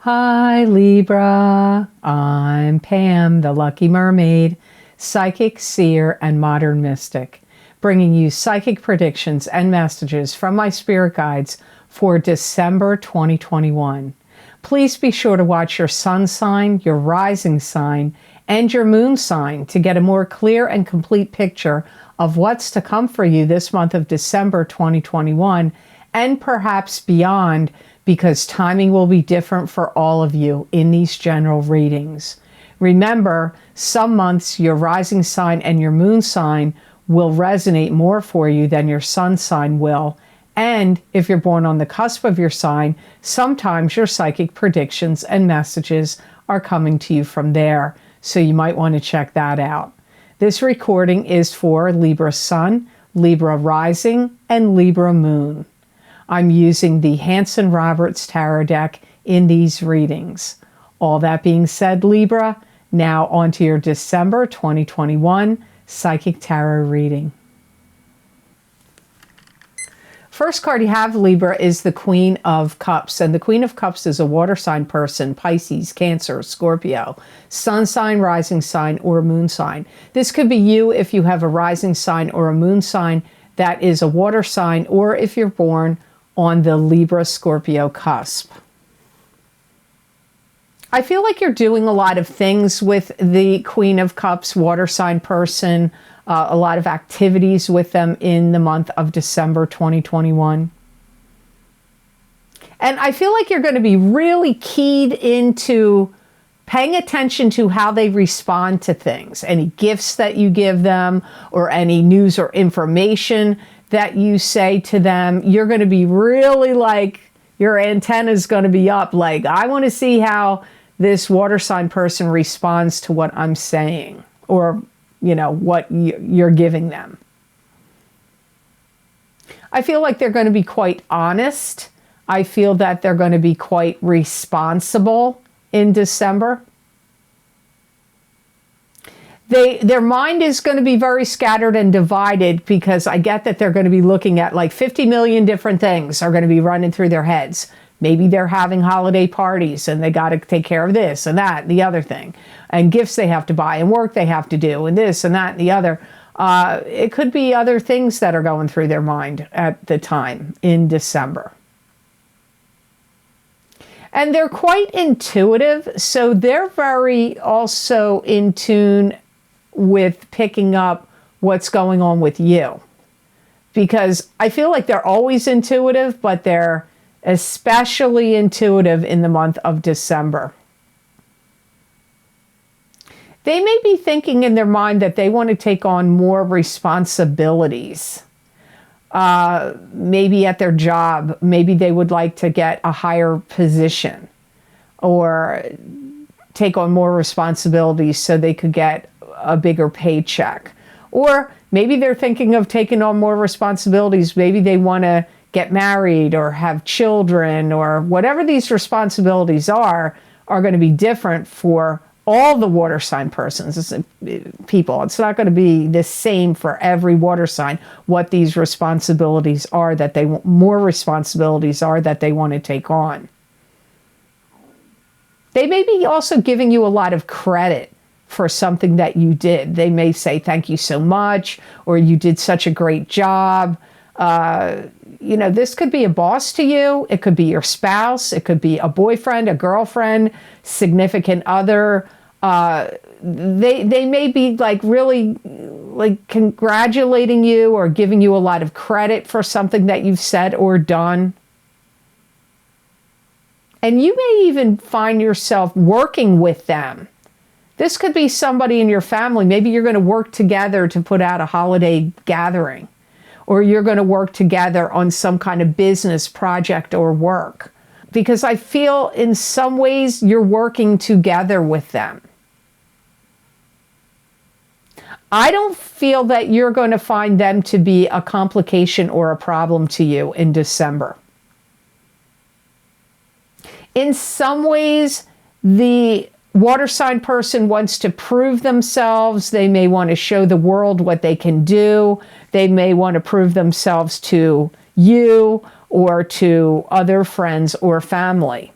Hi Libra, I'm Pam, the Lucky Mermaid, psychic, seer, and modern mystic, bringing you psychic predictions and messages from my spirit guides for December 2021. Please be sure to watch your sun sign, your rising sign, and your moon sign to get a more clear and complete picture of what's to come for you this month of December 2021 and perhaps beyond, because timing will be different for all of you in these general readings. Remember, some months your rising sign and your moon sign will resonate more for you than your sun sign will. And if you're born on the cusp of your sign, sometimes your psychic predictions and messages are coming to you from there. So you might want to check that out. This recording is for Libra Sun, Libra Rising, and Libra Moon. I'm using the Hanson-Roberts Tarot deck in these readings. All that being said, Libra, now on to your December 2021 Psychic Tarot reading. First card you have, Libra, is the Queen of Cups. And the Queen of Cups is a water sign person, Pisces, Cancer, Scorpio, sun sign, rising sign, or moon sign. This could be you if you have a rising sign or a moon sign that is a water sign, or if you're born on the Libra-Scorpio cusp. I feel like you're doing a lot of things with the Queen of Cups, water sign person, a lot of activities with them in the month of December 2021. And I feel like you're going to be really keyed into paying attention to how they respond to things, any gifts that you give them, or any news or information that you say to them. You're going to be really like, your antenna is going to be up, like, I want to see how this water sign person responds to what I'm saying, or, you know, what you're giving them. I feel like they're going to be quite honest. I feel that they're going to be quite responsible in December. Their mind is going to be very scattered and divided, because I get that they're going to be looking at like 50 million different things are going to be running through their heads. Maybe they're having holiday parties and they got to take care of this and that and the other thing, and gifts they have to buy and work they have to do and this and that and the other. It could be other things that are going through their mind at the time in December. And they're quite intuitive, so they're very also in tune with picking up what's going on with you. Because I feel like they're always intuitive, but they're especially intuitive in the month of December. They may be thinking in their mind that they want to take on more responsibilities. Maybe at their job, maybe they would like to get a higher position or take on more responsibilities so they could get a bigger paycheck. Or maybe they're thinking of taking on more responsibilities. Maybe they want to get married or have children, or whatever these responsibilities are going to be different for all the water sign persons, people. It's not going to be the same for every water sign, what these responsibilities are that they want, more responsibilities are that they want to take on. They may be also giving you a lot of credit for something that you did. They may say, thank you so much, or you did such a great job. You know, this could be a boss to you. It could be your spouse. It could be a boyfriend, a girlfriend, significant other. They may be like really like congratulating you or giving you a lot of credit for something that you've said or done. And you may even find yourself working with them. This could be somebody in your family. Maybe you're going to work together to put out a holiday gathering, or you're going to work together on some kind of business project or work. Because I feel in some ways you're working together with them. I don't feel that you're going to find them to be a complication or a problem to you in December. In some ways, the water sign person wants to prove themselves. They may want to show the world what they can do. They may want to prove themselves to you or to other friends or family.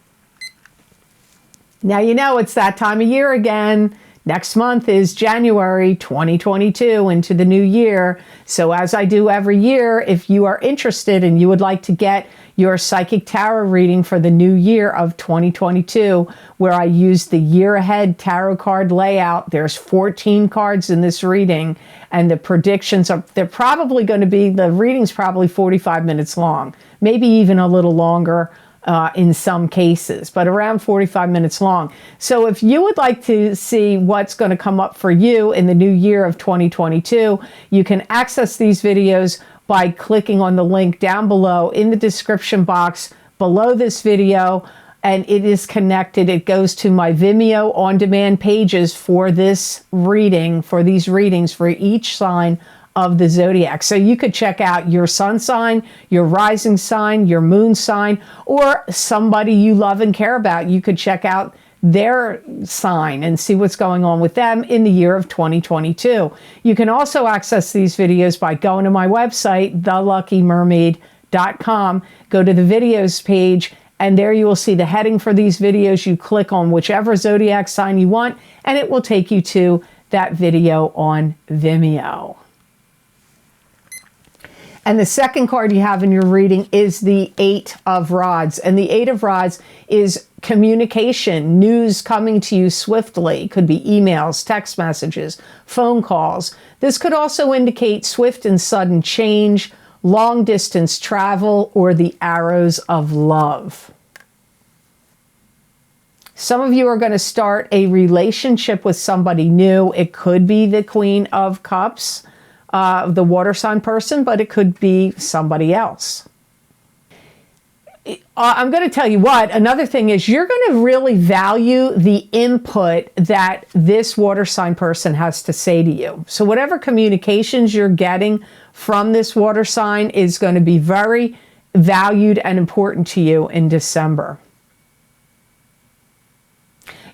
Now you know it's that time of year again. Next month is January 2022 into the new year. So as I do every year, if you are interested and you would like to get your psychic tarot reading for the new year of 2022, where I use the year ahead tarot card layout, there's 14 cards in this reading, and the predictions are, they're probably going to be, the reading's probably 45 minutes long, maybe even a little longer. In some cases, but around 45 minutes long. So if you would like to see what's going to come up for you in the new year of 2022, you can access these videos by clicking on the link down below in the description box below this video, and it is connected. It goes to my Vimeo on-demand pages for this reading, for these readings for each sign of the zodiac. So you could check out your sun sign, your rising sign, your moon sign, or somebody you love and care about. You could check out their sign and see what's going on with them in the year of 2022. You can also access these videos by going to my website, theluckymermaid.com. Go to the videos page, and there you will see the heading for these videos. You click on whichever zodiac sign you want, and it will take you to that video on Vimeo. And the second card you have in your reading is the Eight of Rods. And the Eight of Rods is communication, news coming to you swiftly. It could be emails, text messages, phone calls. This could also indicate swift and sudden change, long distance travel, or the arrows of love. Some of you are going to start a relationship with somebody new. It could be the Queen of Cups, the water sign person, but it could be somebody else. I'm going to tell you what, another thing is you're going to really value the input that this water sign person has to say to you. So whatever communications you're getting from this water sign is going to be very valued and important to you in December.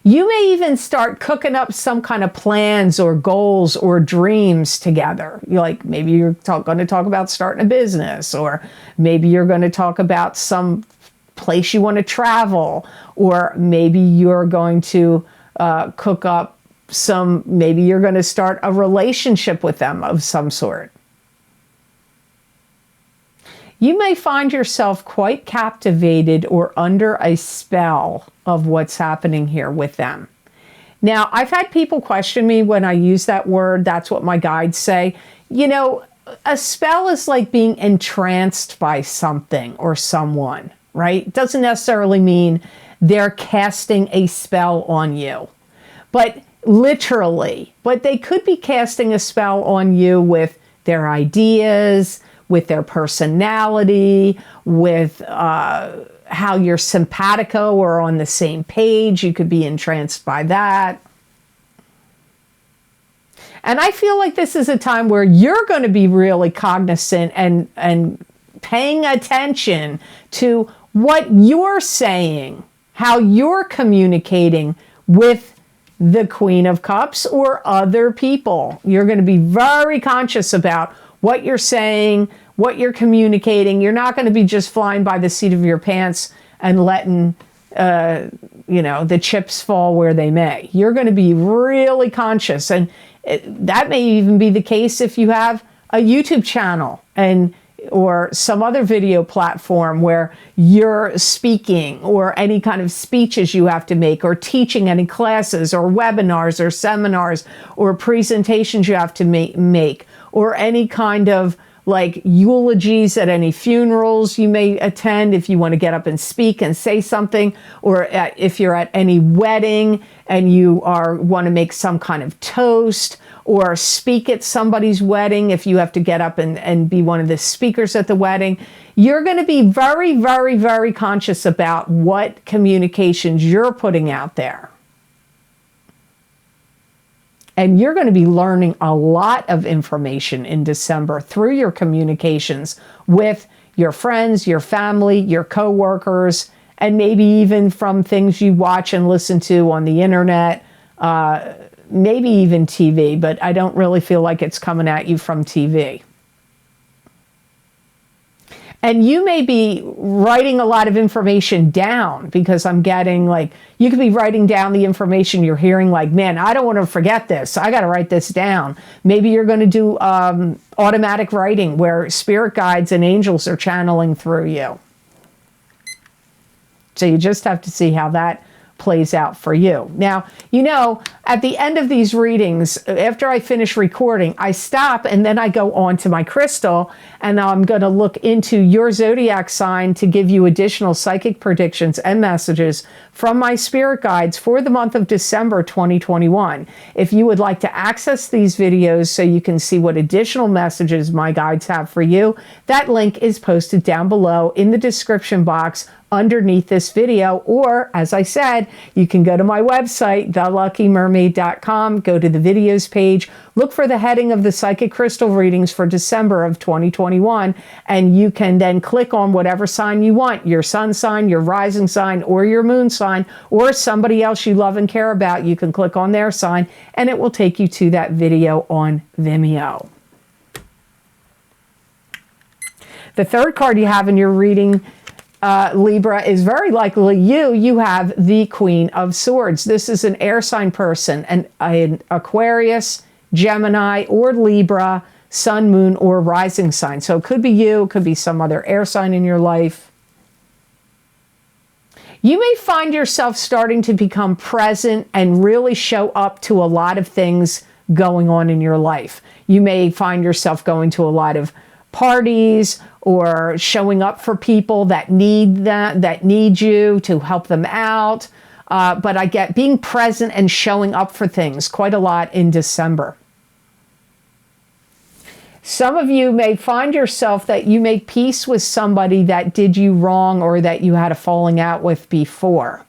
You may even start cooking up some kind of plans or goals or dreams together. Like maybe you're going to talk about starting a business, or maybe you're going to talk about some place you want to travel, or maybe you're going to cook up maybe you're going to start a relationship with them of some sort. You may find yourself quite captivated or under a spell of what's happening here with them. Now, I've had people question me when I use that word. That's what my guides say. You know, a spell is like being entranced by something or someone, right? It doesn't necessarily mean they're casting a spell on you, but literally. But they could be casting a spell on you with their ideas, with their personality, with how you're simpatico or on the same page. You could be entranced by that. And I feel like this is a time where you're going to be really cognizant and paying attention to what you're saying, how you're communicating with the Queen of Cups or other people. You're going to be very conscious about what you're saying, what you're communicating. You're not going to be just flying by the seat of your pants and letting, the chips fall where they may. You're going to be really conscious. And that may even be the case if you have a YouTube channel or some other video platform where you're speaking, or any kind of speeches you have to make, or teaching any classes or webinars or seminars or presentations you have to make, or any kind of like eulogies at any funerals you may attend if you want to get up and speak and say something, or if you're at any wedding and you want to make some kind of toast or speak at somebody's wedding, if you have to get up and be one of the speakers at the wedding. You're going to be very, very, very conscious about what communications you're putting out there. And you're going to be learning a lot of information in December through your communications with your friends, your family, your coworkers, and maybe even from things you watch and listen to on the internet, maybe even TV, but I don't really feel like it's coming at you from TV. And you may be writing a lot of information down, because I'm getting like, you could be writing down the information you're hearing, like, man, I don't want to forget this. I got to write this down. Maybe you're going to do automatic writing where spirit guides and angels are channeling through you. So you just have to see how that plays out for you. Now, you know, at the end of these readings, after I finish recording, I stop and then I go on to my crystal, and I'm going to look into your zodiac sign to give you additional psychic predictions and messages from my spirit guides for the month of December 2021. If you would like to access these videos so you can see what additional messages my guides have for you, that link is posted down below in the description box underneath this video. Or, as I said, you can go to my website, theluckymermaid.com, go to the videos page, look for the heading of the psychic crystal readings for December of 2021, and you can then click on whatever sign you want, your sun sign, your rising sign, or your moon sign, or somebody else you love and care about. You can click on their sign, and it will take you to that video on Vimeo. The third card you have in your reading, Libra, is very likely you. You have the Queen of Swords. This is an air sign person, an Aquarius, Gemini, or Libra, sun, moon, or rising sign. So it could be you, it could be some other air sign in your life. You may find yourself starting to become present and really show up to a lot of things going on in your life. You may find yourself going to a lot of parties or showing up for people that need you to help them out. But I get being present and showing up for things quite a lot in December. Some of you may find yourself that you make peace with somebody that did you wrong or that you had a falling out with before.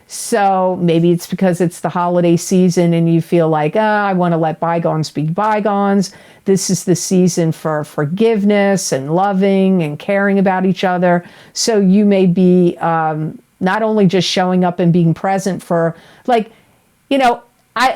So maybe it's because it's the holiday season and you feel like, I want to let bygones be bygones. This is the season for forgiveness and loving and caring about each other. So you may be not only just showing up and being present for, like, you know,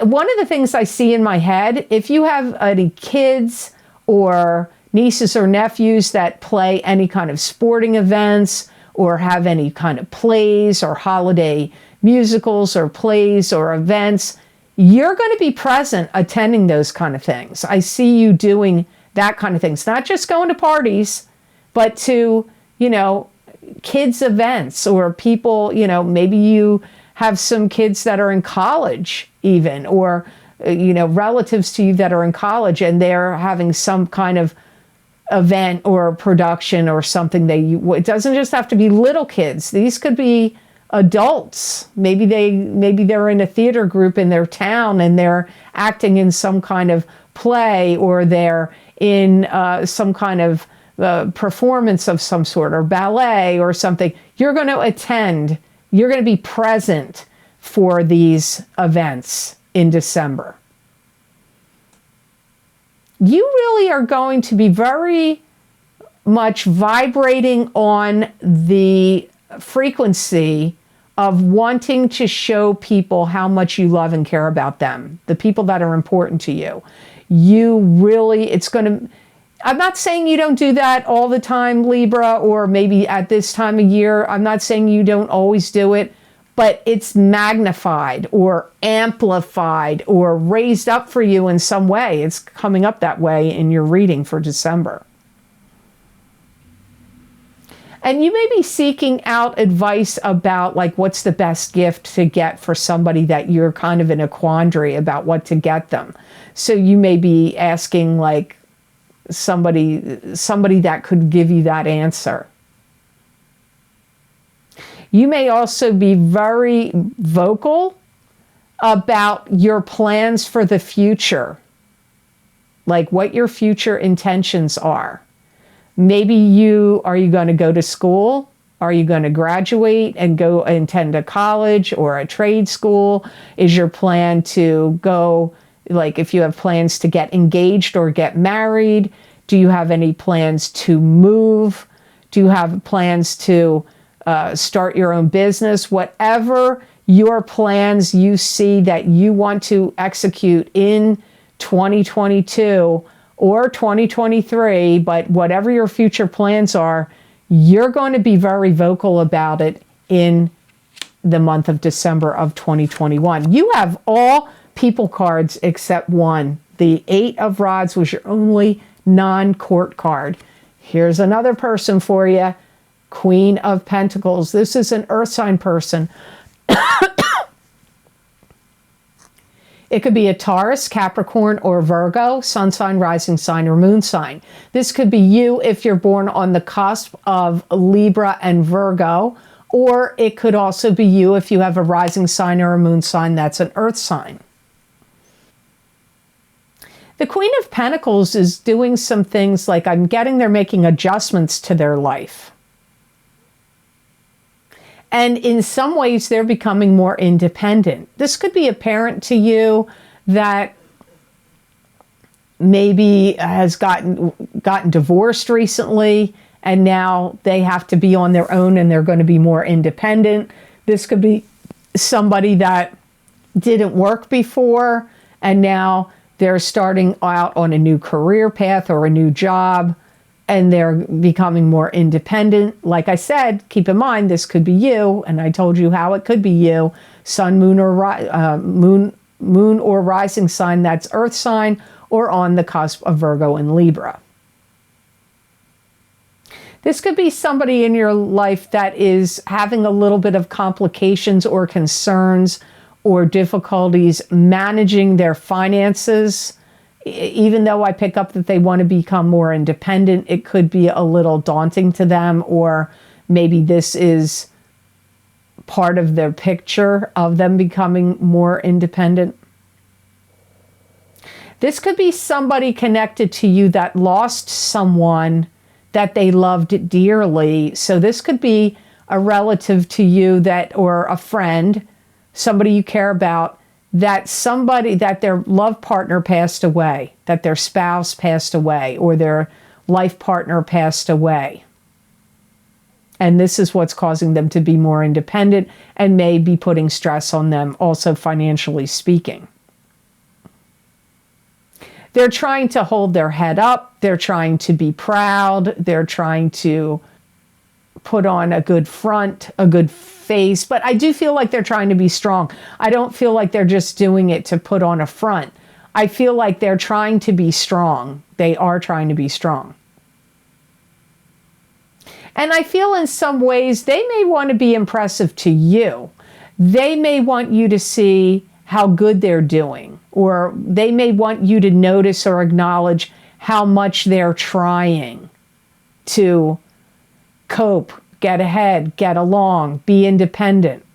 one of the things I see in my head, if you have any kids or nieces or nephews that play any kind of sporting events or have any kind of plays or holiday musicals or plays or events, you're going to be present attending those kind of things. I see you doing that kind of things, not just going to parties, but to, you know, kids events or people, you know, maybe you have some kids that are in college even, or, you know, relatives to you that are in college and they're having some kind of event or production or something. It doesn't just have to be little kids. These could be adults. Maybe they're in a theater group in their town and they're acting in some kind of play, or they're in some kind of performance of some sort, or ballet or something. You're going to attend. You're going to be present for these events in December. You really are going to be very much vibrating on the frequency of wanting to show people how much you love and care about them, the people that are important to you. I'm not saying you don't do that all the time, Libra, or maybe at this time of year. I'm not saying you don't always do it, but it's magnified or amplified or raised up for you in some way. It's coming up that way in your reading for December. And you may be seeking out advice about, like, what's the best gift to get for somebody that you're kind of in a quandary about what to get them. So you may be asking, like, somebody that could give you that answer. You may also be very vocal about your plans for the future, like what your future intentions are. Maybe are you going to go to school? Are you going to graduate and go attend a college or a trade school? Is your plan to go, like, if you have plans to get engaged or get married? Do you have any plans to move? Do you have plans to start your own business? Whatever your plans you see that you want to execute in 2022 or 2023, but whatever your future plans are, You're going to be very vocal about it in the month of December of 2021. You have all people cards except one. The Eight of Rods was your only non-court card. Here's another person for you. Queen of Pentacles. This is an earth sign person. It could be a Taurus, Capricorn, or Virgo, sun sign, rising sign, or moon sign. This could be you if you're born on the cusp of Libra and Virgo, or it could also be you if you have a rising sign or a moon sign that's an earth sign. The Queen of Pentacles is doing some things like I'm getting they're making adjustments to their life. And in some ways, they're becoming more independent. This could be apparent to you that maybe has gotten divorced recently, and now they have to be on their own and they're going to be more independent. This could be somebody that didn't work before, and now they're starting out on a new career path or a new job, and they're becoming more independent. Like I said, keep in mind, this could be you, and I told you how it could be you. Sun, moon, or moon or rising sign, that's earth sign, or on the cusp of Virgo and Libra. This could be somebody in your life that is having a little bit of complications or concerns or difficulties managing their finances. Even though I pick up that they want to become more independent, it could be a little daunting to them, or maybe this is part of their picture of them becoming more independent. This could be somebody connected to you that lost someone that they loved dearly. So this could be a relative to you that, or a friend, somebody you care about, that their love partner passed away, that their spouse passed away, or their life partner passed away. And this is what's causing them to be more independent and may be putting stress on them, also financially speaking. They're trying to hold their head up. They're trying to be proud. They're trying to put on a good front, a good face, but I do feel like they're trying to be strong. I don't feel like they're just doing it to put on a front. I feel like they're trying to be strong. They are trying to be strong. And I feel in some ways they may want to be impressive to you. They may want you to see how good they're doing, or they may want you to notice or acknowledge how much they're trying to cope, get ahead, get along, be independent.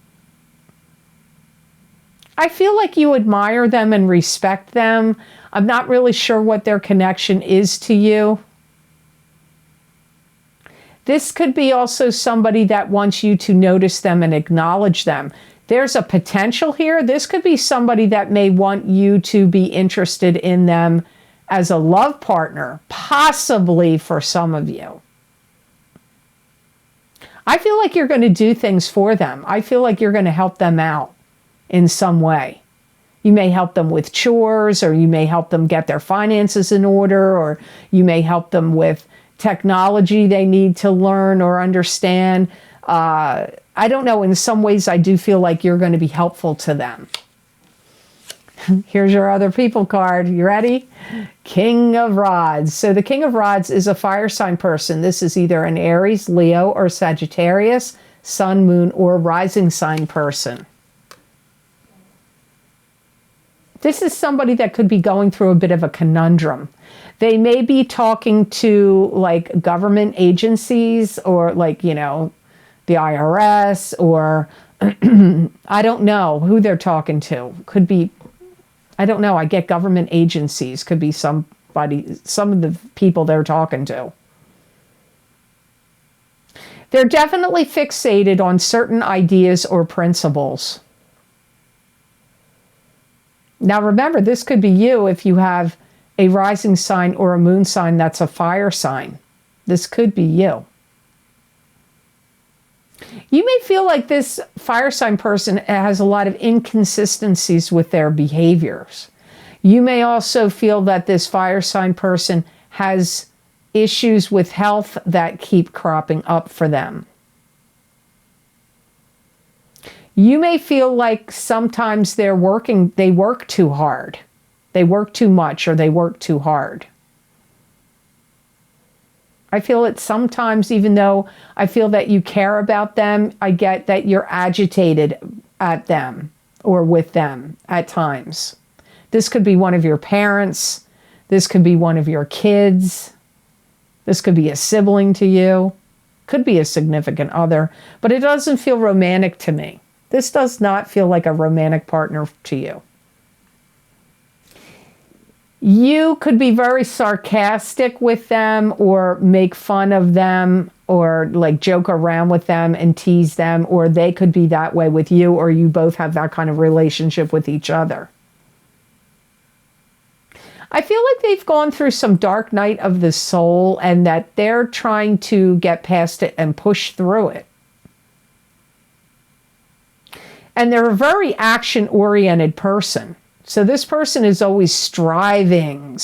I feel like you admire them and respect them. I'm not really sure what their connection is to you. This could be also somebody that wants you to notice them and acknowledge them. There's a potential here. This could be somebody that may want you to be interested in them as a love partner, possibly for some of you. I feel like you're going to do things for them. I feel like you're going to help them out in some way. You may help them with chores, or you may help them get their finances in order, or you may help them with technology they need to learn or understand. I don't know. In some ways, I do feel like you're going to be helpful to them. Here's your other people card. You ready? King of Rods. So the King of Rods is a fire sign person. This is either an Aries, Leo, or Sagittarius, sun, moon, or rising sign person. This is somebody that could be going through a bit of a conundrum. They may be talking to like government agencies, or like, you know, the IRS, or I don't know who they're talking to. Could be, I don't know. I get government agencies. Could be somebody, some of the people they're talking to. They're definitely fixated on certain ideas or principles. Now remember, this could be you if you have a rising sign or a moon sign that's a fire sign. This could be you. You may feel like this fire sign person has a lot of inconsistencies with their behaviors. You may also feel that this fire sign person has issues with health that keep cropping up for them. You may feel like sometimes they work too hard. They work too much or they work too hard. I feel it sometimes, even though I feel that you care about them, I get that you're agitated at them or with them at times. This could be one of your parents. This could be one of your kids. This could be a sibling to you. Could be a significant other, but it doesn't feel romantic to me. This does not feel like a romantic partner to you. You could be very sarcastic with them or make fun of them or like joke around with them and tease them, or they could be that way with you, or you both have that kind of relationship with each other. I feel like they've gone through some dark night of the soul and that they're trying to get past it and push through it. And they're a very action-oriented person. So this person is always striving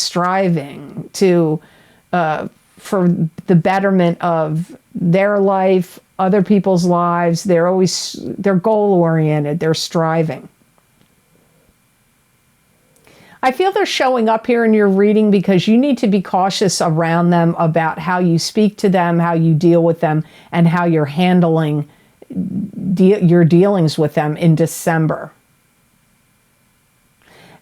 to, for the betterment of their life, other people's lives. They're goal-oriented. They're striving. I feel they're showing up here in your reading because you need to be cautious around them about how you speak to them, how you deal with them, and how you're handling your dealings with them in December.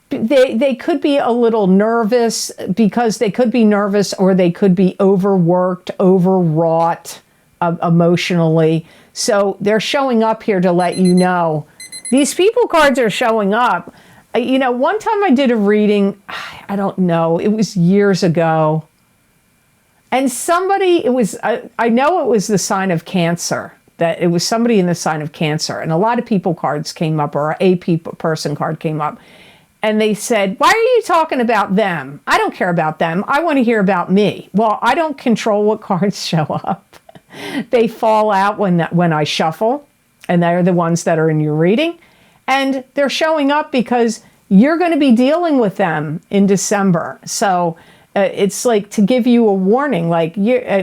They could be a little nervous because they could be nervous, or they could be overworked, overwrought emotionally. So they're showing up here to let you know. These people cards are showing up. You know, one time I did a reading, I don't know, it was years ago. And somebody, I know it was the sign of Cancer, that it was somebody in the sign of Cancer. And a lot of people cards came up, or a person card came up. And they said, why are you talking about them? I don't care about them. I want to hear about me. Well, I don't control what cards show up. They fall out when I shuffle, and they're the ones that are in your reading. And they're showing up because you're going to be dealing with them in December. So it's like to give you a warning, like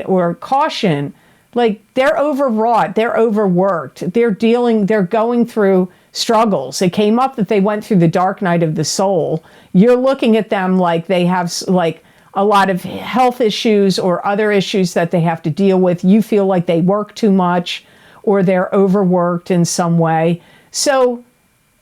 or caution, like they're overwrought, they're overworked, they're going through struggles. It came up that they went through the dark night of the soul. You're looking at them like they have like a lot of health issues or other issues that they have to deal with. You feel like they work too much or they're overworked in some way. So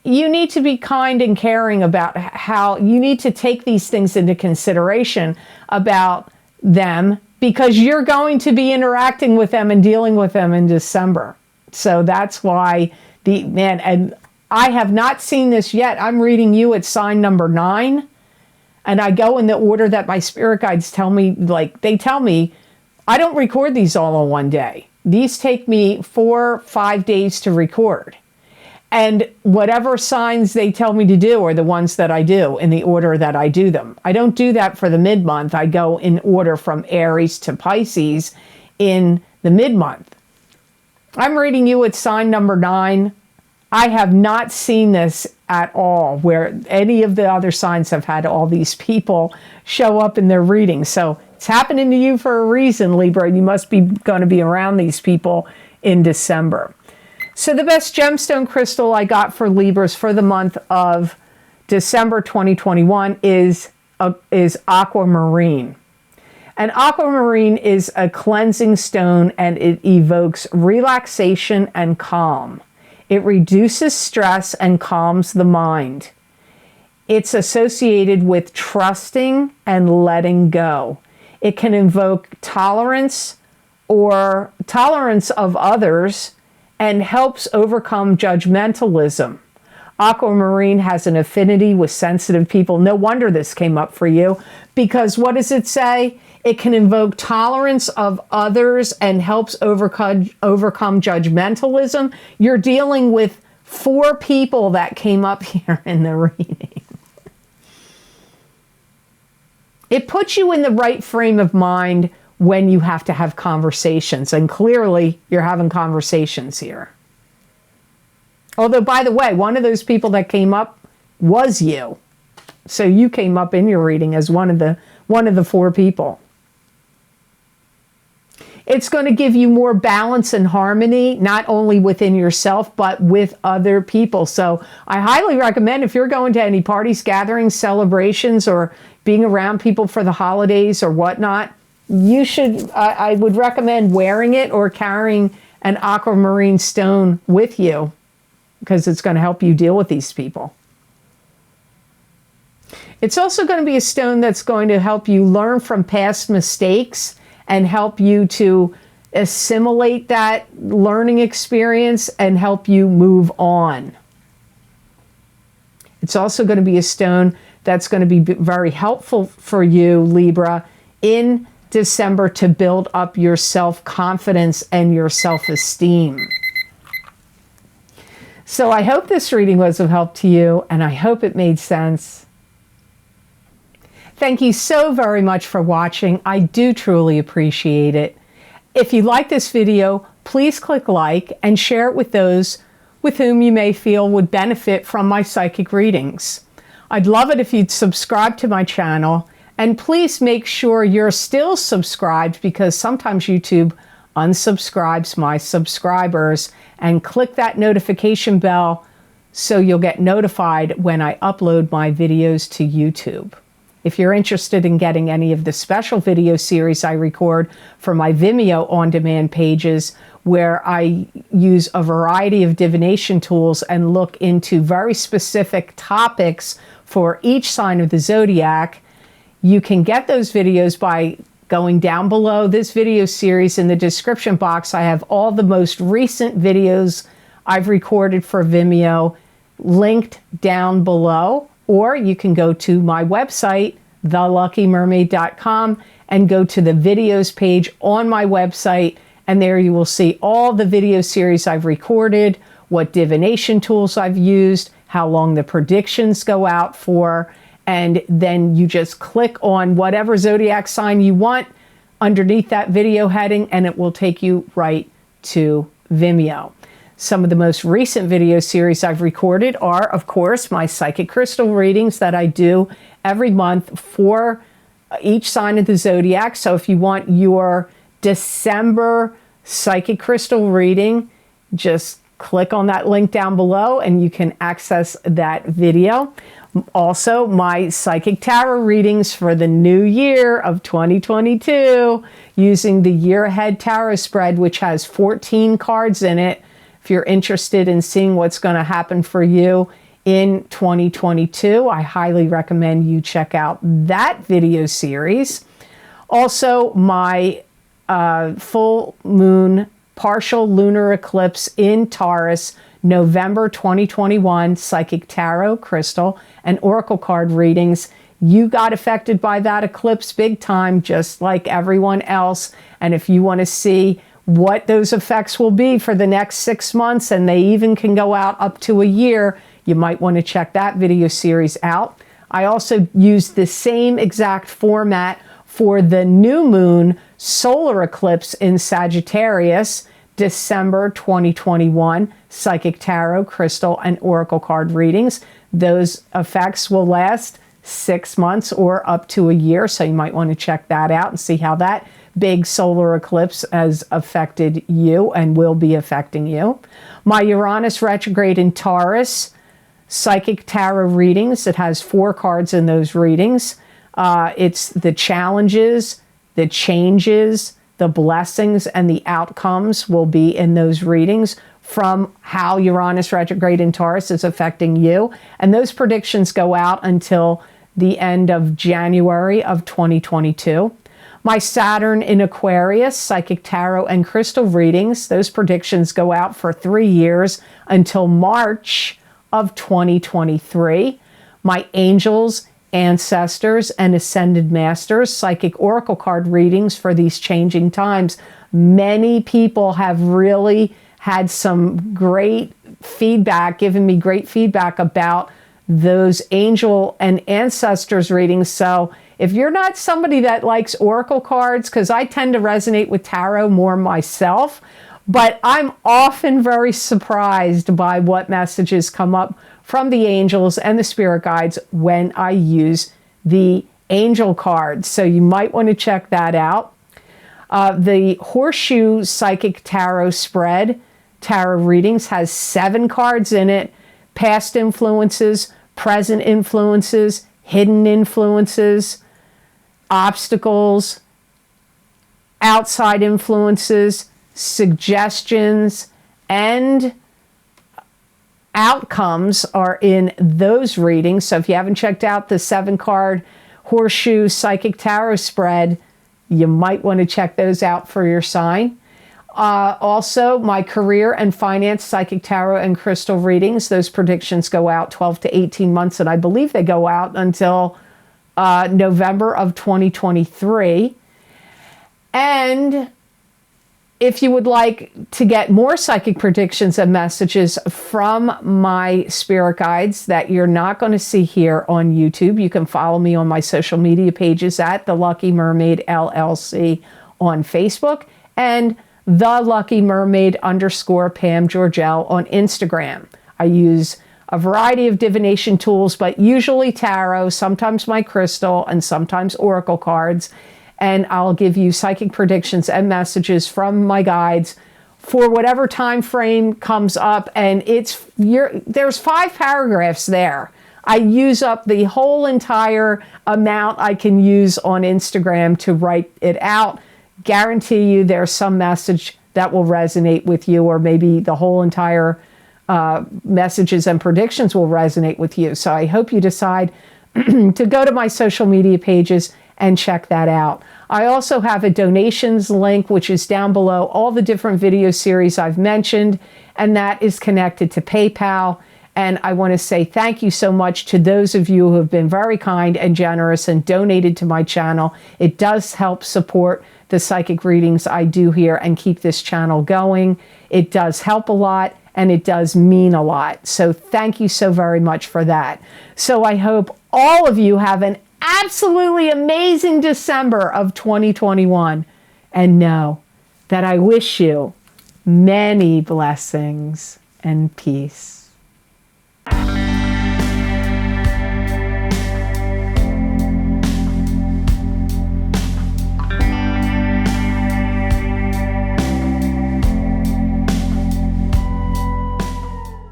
you need to be kind and caring about how you need to take these things into consideration about them, because you're going to be interacting with them and dealing with them in December. So that's why and I have not seen this yet. I'm reading you at sign number 9, and I go in the order that my spirit guides tell me. Like, they tell me, I don't record these all in one day. These take me 4-5 days to record. And whatever signs they tell me to do are the ones that I do in the order that I do them. I don't do that for the mid-month. I go in order from Aries to Pisces in the mid-month. I'm reading you at sign number 9. I have not seen this at all, where any of the other signs have had all these people show up in their readings. So it's happening to you for a reason, Libra. You must be going to be around these people in December. So the best gemstone crystal I got for Libras for the month of December 2021 is aquamarine. And aquamarine is a cleansing stone, and it evokes relaxation and calm. It reduces stress and calms the mind. It's associated with trusting and letting go. It can invoke tolerance of others and helps overcome judgmentalism. Aquamarine has an affinity with sensitive people. No wonder this came up for you, because what does it say? It can invoke tolerance of others and helps overcome judgmentalism. You're dealing with 4 people that came up here in the reading. It puts you in the right frame of mind when you have to have conversations. And clearly, you're having conversations here. Although, by the way, one of those people that came up was you. So you came up in your reading as one of the 4 people. It's going to give you more balance and harmony, not only within yourself, but with other people. So I highly recommend, if you're going to any parties, gatherings, celebrations, or being around people for the holidays or whatnot, you should, I would recommend wearing it or carrying an aquamarine stone with you, because it's going to help you deal with these people. It's also going to be a stone that's going to help you learn from past mistakes and help you to assimilate that learning experience and help you move on. It's also going to be a stone that's going to be very helpful for you, Libra, in December to build up your self-confidence and your self-esteem. So I hope this reading was of help to you, and I hope it made sense. Thank you so very much for watching. I do truly appreciate it. If you like this video, please click like and share it with those with whom you may feel would benefit from my psychic readings. I'd love it if you'd subscribe to my channel, and please make sure you're still subscribed, because sometimes YouTube unsubscribes my subscribers, and click that notification bell so you'll get notified when I upload my videos to YouTube. If you're interested in getting any of the special video series I record for my Vimeo on-demand pages, where I use a variety of divination tools and look into very specific topics for each sign of the zodiac, you can get those videos by going down below this video series. In the description box, I have all the most recent videos I've recorded for Vimeo linked down below. Or you can go to my website, theluckymermaid.com, and go to the videos page on my website, and there you will see all the video series I've recorded, what divination tools I've used, how long the predictions go out for, and then you just click on whatever zodiac sign you want underneath that video heading, and it will take you right to Vimeo. Some of the most recent video series I've recorded are, of course, my psychic crystal readings that I do every month for each sign of the zodiac. So if you want your December psychic crystal reading, just click on that link down below and you can access that video. Also, my psychic tarot readings for the new year of 2022, using the year ahead tarot spread, which has 14 cards in it. If you're interested in seeing what's going to happen for you in 2022, I highly recommend you check out that video series. Also, my full moon partial lunar eclipse in Taurus, November 2021, psychic tarot, crystal, and oracle card readings. You got affected by that eclipse big time, just like everyone else. And if you want to see what those effects will be for the next 6 months, and they even can go out up to a year, you might want to check that video series out. I also use the same exact format for the new moon solar eclipse in Sagittarius, December 2021, psychic tarot, crystal, and oracle card readings. Those effects will last 6 months or up to a year, so you might want to check that out and see how that big solar eclipse has affected you and will be affecting you. My Uranus retrograde in Taurus psychic tarot readings. It has 4 cards in those readings. It's the challenges, the changes, the blessings, and the outcomes will be in those readings from how Uranus retrograde in Taurus is affecting you. And those predictions go out until the end of January of 2022. My Saturn in Aquarius, psychic tarot and crystal readings, those predictions go out for 3 years until March of 2023. My angels, ancestors, and ascended masters, psychic oracle card readings for these changing times. Many people have really had some great feedback, given me great feedback about those angel and ancestors readings. So if you're not somebody that likes oracle cards, because I tend to resonate with tarot more myself, but I'm often very surprised by what messages come up from the angels and the spirit guides when I use the angel cards. So you might want to check that out. The Horseshoe Psychic Tarot spread, tarot readings, has 7 cards in it. Past influences, present influences, hidden influences, obstacles, outside influences, suggestions, and outcomes are in those readings. So if you haven't checked out the 7-card Horseshoe Psychic Tarot spread, you might want to check those out for your sign. Also, my career and finance psychic tarot and crystal readings, those predictions go out 12 to 18 months, and I believe they go out until November of 2023. And if you would like to get more psychic predictions and messages from my spirit guides that you're not going to see here on YouTube, you can follow me on my social media pages at The Lucky Mermaid LLC on Facebook and The Lucky Mermaid _ Pam Georgel on Instagram. I use a variety of divination tools, but usually tarot, sometimes my crystal, and sometimes oracle cards. And I'll give you psychic predictions and messages from my guides for whatever time frame comes up. And there's 5 paragraphs there. I use up the whole entire amount I can use on Instagram to write it out. Guarantee you there's some message that will resonate with you, or maybe the whole entire messages and predictions will resonate with you. So I hope you decide to go to my social media pages and check that out. I also have a donations link, which is down below all the different video series I've mentioned, and that is connected to PayPal. And I want to say thank you so much to those of you who have been very kind and generous and donated to my channel. It does help support the psychic readings I do here and keep this channel going. It does help a lot, and it does mean a lot. So thank you so very much for that. So I hope all of you have an absolutely amazing December of 2021. And know that I wish you many blessings and peace.